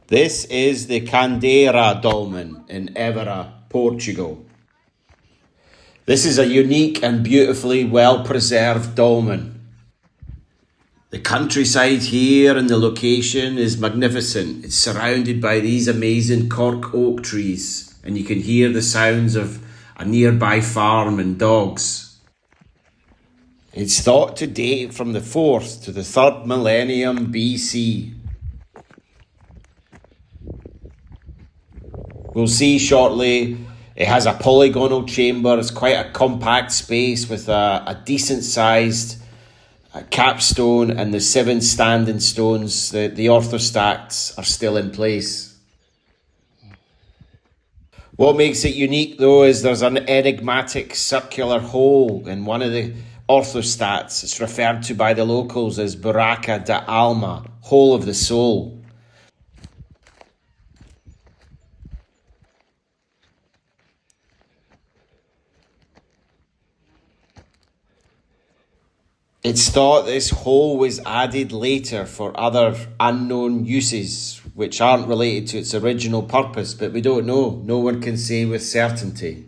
This is the Candieria dolmen in Évora, Portugal. This is a unique and beautifully well-preserved dolmen. The countryside here and the location is magnificent. It's surrounded by these amazing cork oak trees, and you can hear the sounds of a nearby farm and dogs. It's thought to date from the 4th to the 3rd millennium BC. We'll see shortly, it has a polygonal chamber. It's quite a compact space with a decent sized capstone, and the 7 standing stones, the orthostats, are still in place. What makes it unique though is there's an enigmatic circular hole in one of the orthostats. It's referred to by the locals as buraco da Alma, hole of the soul. It's thought this hole was added later for other unknown uses, which aren't related to its original purpose, but we don't know. No one can say with certainty.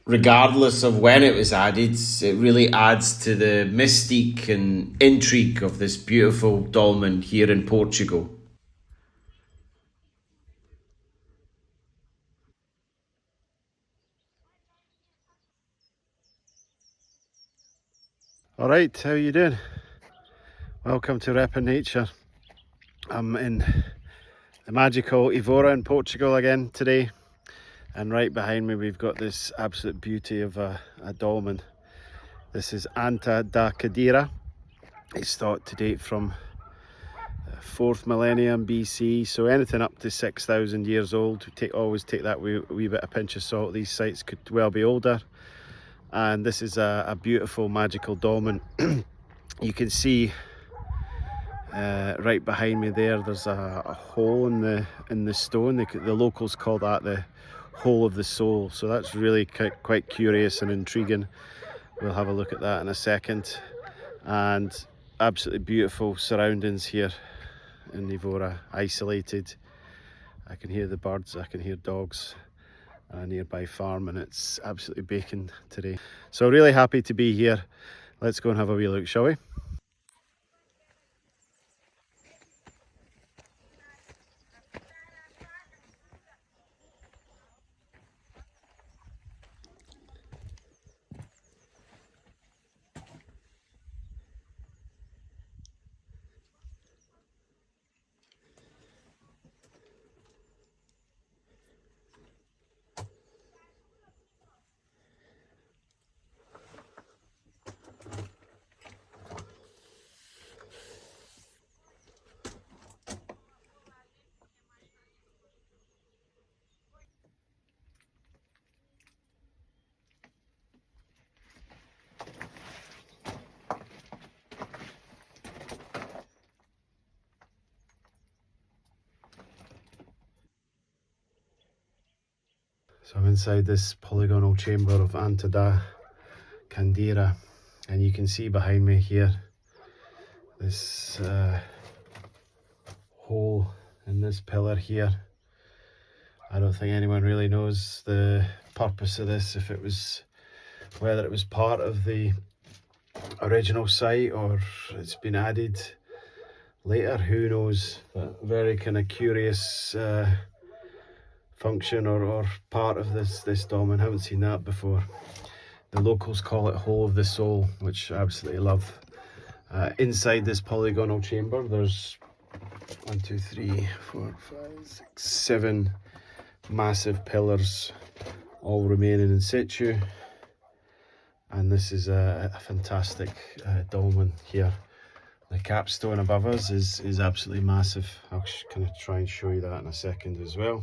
Regardless of when it was added, it really adds to the mystique and intrigue of this beautiful dolmen here in Portugal. Alright, how are you doing? Welcome to Rep in Nature. I'm in the magical Évora in Portugal again today. And right behind me we've got this absolute beauty of a dolmen. This is Anta da Herdade. It's thought to date from 4th millennium BC, so anything up to 6,000 years old. Always take that wee bit of pinch of salt. These sites could well be older. And this is a beautiful magical dolmen. You can see right behind me there's a hole in the stone. The locals call that the hole of the soul, so that's really quite curious and intriguing. We'll have a look at that in a second. And absolutely beautiful surroundings here in Évora, isolated. I can hear the birds, I can hear dogs, a nearby farm, and it's absolutely baking today. So really happy to be here. Let's go and have a wee look, shall we? So I'm inside this polygonal chamber of Anta da Candieria, and you can see behind me here this hole in this pillar here. I don't think anyone really knows the purpose of this, whether it was part of the original site or it's been added later, who knows. But very kind of curious function or part of this dolmen. Haven't seen that before. The locals call it hole of the soul, which I absolutely love. Inside this polygonal chamber there's 1, 2, 3, 4, 5, 6, 7 massive pillars, all remaining in situ, and this is a fantastic dolmen here. The capstone above us is absolutely massive. I'll kind of try and show you that in a second as well.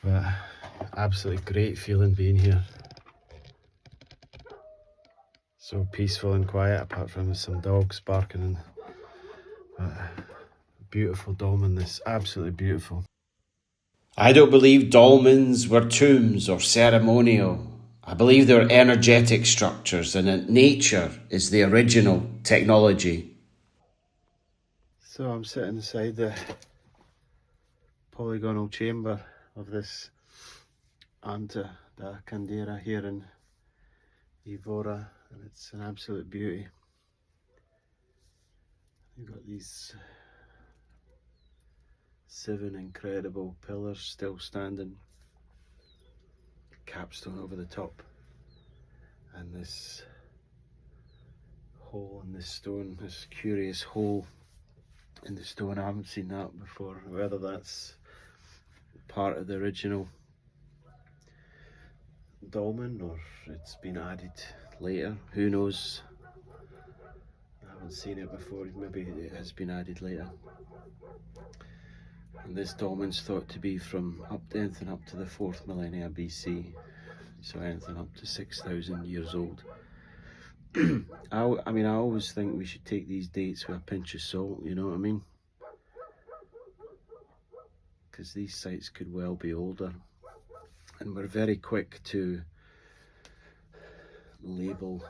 But absolutely great feeling being here. So peaceful and quiet, apart from some dogs barking in Beautiful dolmen, this, absolutely beautiful. I don't believe dolmens were tombs or ceremonial. I believe they're energetic structures and that nature is the original technology. So I'm sitting inside the polygonal chamber of this Anta da Candieria here in Évora, and it's an absolute beauty. You've got these 7 incredible pillars still standing, capstone over the top, and this hole in this stone, this curious hole in the stone. I haven't seen that before, whether that's part of the original dolmen or it's been added later, who knows. I haven't seen it before, maybe it has been added later. And this dolmen's thought to be from anything up to the 4th millennia BC, so anything up to 6,000 years old. I mean, I always think we should take these dates with a pinch of salt, you know what I mean? Because these sites could well be older. And we're very quick to label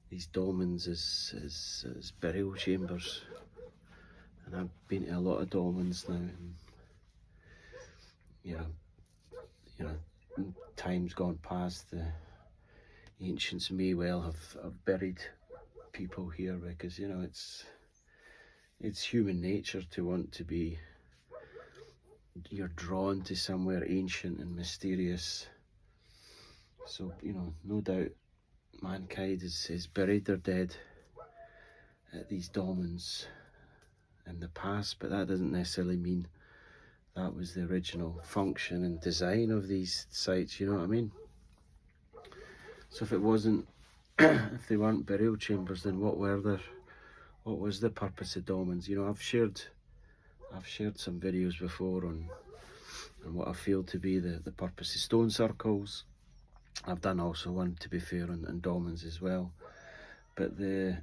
these dolmens as burial chambers. And I've been to a lot of dolmens now, and you know, in times gone past, the ancients may well have buried people here, because you know it's human nature to want to be, you're drawn to somewhere ancient and mysterious. So you know, no doubt mankind has buried their dead at these dolmens in the past, but that doesn't necessarily mean that was the original function and design of these sites, you know what I mean? So if it wasn't, if they weren't burial chambers, then what were there? What was the purpose of dolmens? You know, I've shared some videos before on what I feel to be the purpose of stone circles. I've done also one, to be fair, on dolmens as well. But the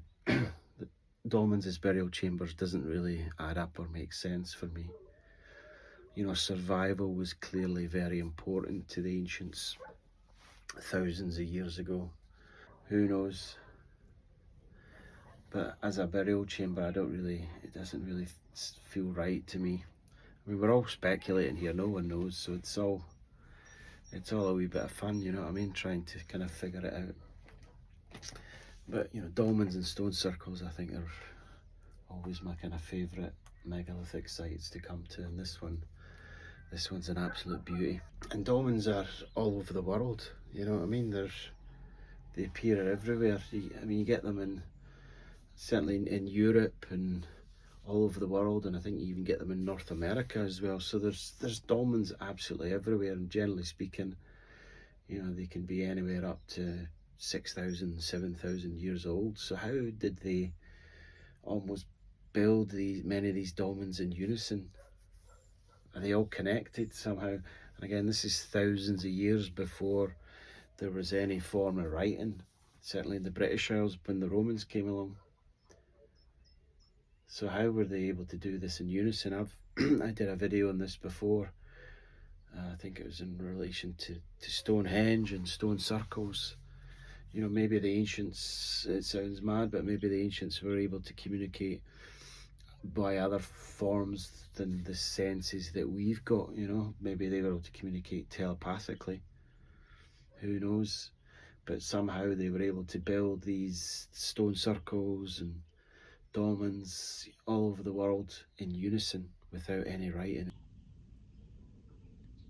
dolmens as burial chambers doesn't really add up or make sense for me. You know, survival was clearly very important to the ancients thousands of years ago. Who knows? But as a burial chamber, it doesn't really feel right to me. I mean, we're all speculating here, no one knows, so it's all a wee bit of fun, you know what I mean, trying to kind of figure it out. But you know, dolmens and stone circles, I think, are always my kind of favourite megalithic sites to come to, and this one's an absolute beauty. And dolmens are all over the world, you know what I mean, they appear everywhere. I mean, you get them certainly in Europe and all over the world, and I think you even get them in North America as well. So there's dolmens absolutely everywhere, and generally speaking, you know, they can be anywhere up to 6,000, 7,000 years old. So how did they almost build many of these dolmens in unison? Are they all connected somehow? And again, this is thousands of years before there was any form of writing, certainly in the British Isles when the Romans came along. So how were they able to do this in unison? I did a video on this before. I think it was in relation to Stonehenge and stone circles. You know, maybe the ancients, it sounds mad, but maybe the ancients were able to communicate by other forms than the senses that we've got, you know. Maybe they were able to communicate telepathically. Who knows? But somehow they were able to build these stone circles and dolmens all over the world in unison without any writing.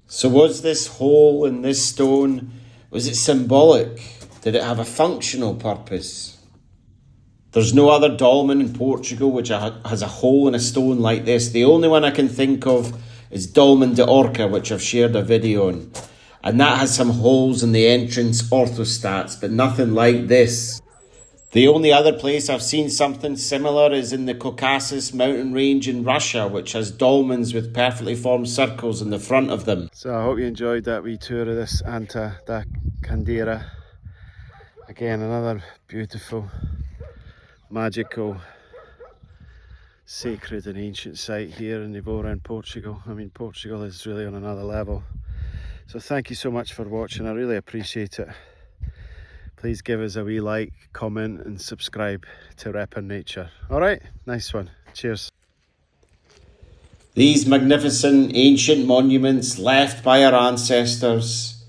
So was this hole in this stone, was it symbolic? Did it have a functional purpose? There's no other dolmen in Portugal which has a hole in a stone like this. The only one I can think of is Dolmen da Orca, which I've shared a video on. And that has some holes in the entrance orthostats, but nothing like this. The only other place I've seen something similar is in the Caucasus mountain range in Russia, which has dolmens with perfectly formed circles in the front of them. So I hope you enjoyed that wee tour of this Anta da Candieria. Again, another beautiful, magical sacred and ancient site here in Évora in Portugal. I mean, Portugal is really on another level. So thank you so much for watching. I really appreciate it. Please give us a wee like, comment and subscribe to Rep in Nature. All right, nice one. Cheers. These magnificent ancient monuments left by our ancestors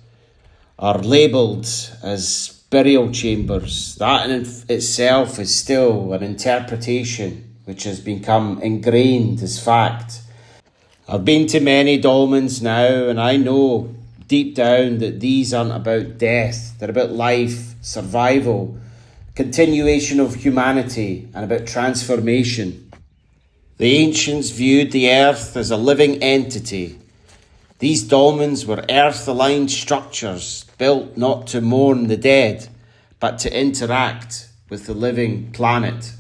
are labelled as burial chambers. That in itself is still an interpretation which has become ingrained as fact. I've been to many dolmens now, and I know deep down that these aren't about death. They're about life, survival, continuation of humanity, and about transformation. The ancients viewed the earth as a living entity. These dolmens were earth-aligned structures built not to mourn the dead, but to interact with the living planet.